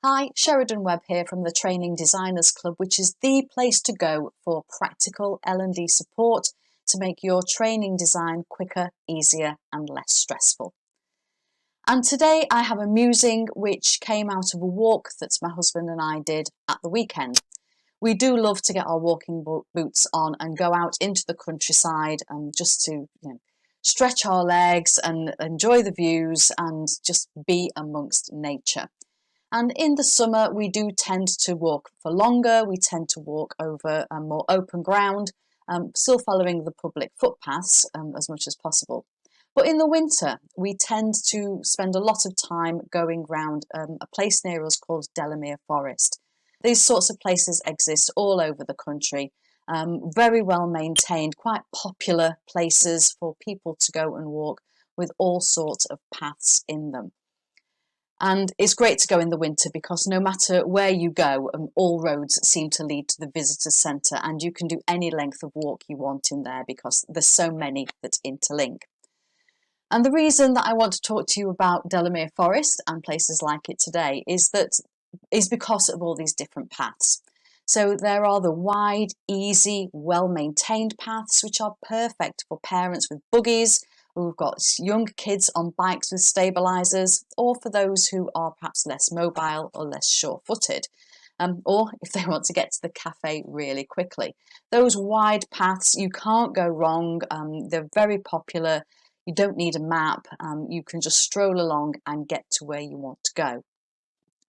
Hi, Sheridan Webb here from the Training Designers Club, which is the place to go for practical L&D support to make your training design quicker, easier and less stressful. And today I have a musing which came out of a walk that my husband and I did at the weekend. We do love to get our walking boots on and go out into the countryside and just to stretch our legs and enjoy the views and just be amongst nature. And in the summer, we do tend to walk for longer. We tend to walk over more open ground, still following the public footpaths as much as possible. But in the winter, we tend to spend a lot of time going round a place near us called Delamere Forest. These sorts of places exist all over the country, very well maintained, quite popular places for people to go and walk with all sorts of paths in them. And it's great to go in the winter because no matter where you go, all roads seem to lead to the visitor centre, and you can do any length of walk you want in there because there's so many that interlink. And the reason that I want to talk to you about Delamere Forest and places like it today is because of all these different paths. So there are the wide, easy, well-maintained paths which are perfect for parents with buggies, who've got young kids on bikes with stabilisers, or for those who are perhaps less mobile or less sure-footed, or if they want to get to the cafe really quickly. Those wide paths, you can't go wrong. They're very popular. You don't need a map. You can just stroll along and get to where you want to go.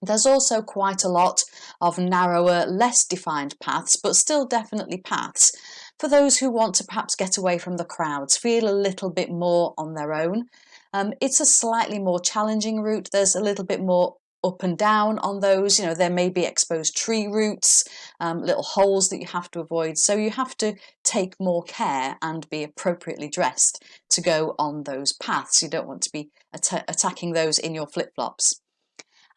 There's also quite a lot of narrower, less defined paths, but still definitely paths, for those who want to perhaps get away from the crowds, feel a little bit more on their own. It's a slightly more challenging route. There's a little bit more up and down on those. There may be exposed tree roots, little holes that you have to avoid. So you have to take more care and be appropriately dressed to go on those paths. You don't want to be attacking those in your flip-flops.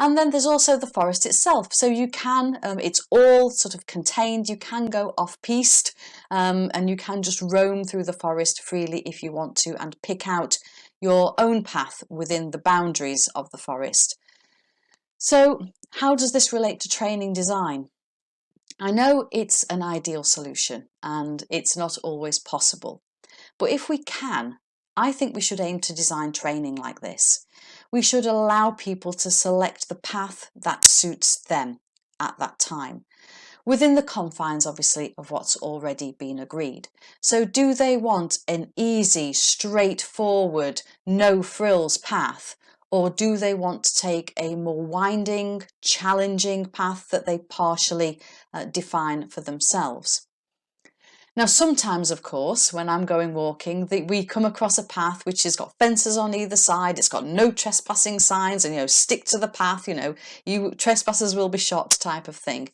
And then there's also the forest itself. So you can, it's all sort of contained, you can go off-piste and you can just roam through the forest freely if you want to and pick out your own path within the boundaries of the forest. So how does this relate to training design? I know it's an ideal solution and it's not always possible, but if we can, I think we should aim to design training like this. We should allow people to select the path that suits them at that time, within the confines, obviously, of what's already been agreed. So do they want an easy, straightforward, no frills path, or do they want to take a more winding, challenging path that they partially define for themselves? Now, sometimes, of course, when I'm going walking, we come across a path which has got fences on either side. It's got no trespassing signs and, stick to the path, you trespassers will be shot type of thing.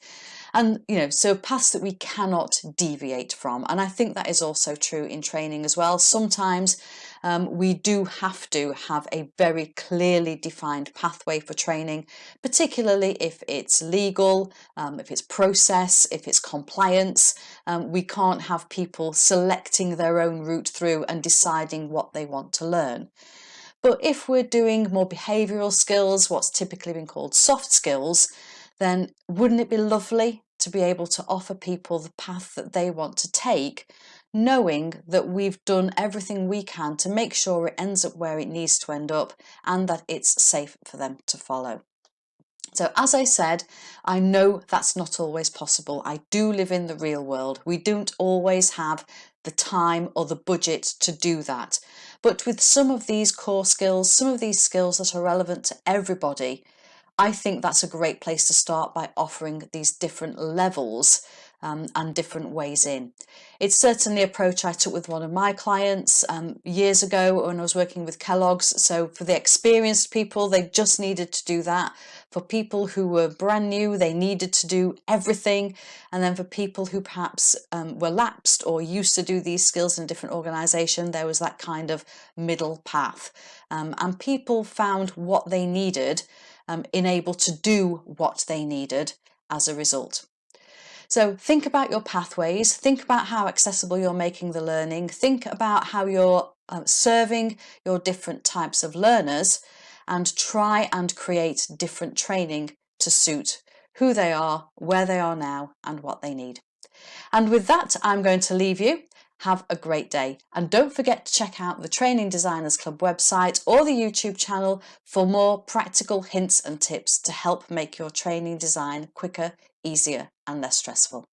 And, so paths that we cannot deviate from. And I think that is also true in training as well. Sometimes we do have to have a very clearly defined pathway for training, particularly if it's legal, if it's process, if it's compliance. We can't have people selecting their own route through and deciding what they want to learn. But if we're doing more behavioural skills, what's typically been called soft skills, then wouldn't it be lovely to be able to offer people the path that they want to take, knowing that we've done everything we can to make sure it ends up where it needs to end up and that it's safe for them to follow. So as I said, I know that's not always possible. I do live in the real world. We don't always have the time or the budget to do that. But with some of these core skills, some of these skills that are relevant to everybody, I think that's a great place to start by offering these different levels and different ways in. It's certainly an approach I took with one of my clients years ago when I was working with Kellogg's. So for the experienced people, they just needed to do that. For people who were brand new, they needed to do everything. And then for people who perhaps were lapsed or used to do these skills in a different organisation, there was that kind of middle path. And people found what they needed, able to do what they needed as a result. So think about your pathways, think about how accessible you're making the learning, think about how you're serving your different types of learners, and try and create different training to suit who they are, where they are now, and what they need. And with that, I'm going to leave you. Have a great day. And don't forget to check out the Training Designers Club website or the YouTube channel for more practical hints and tips to help make your training design quicker, easier, and less stressful.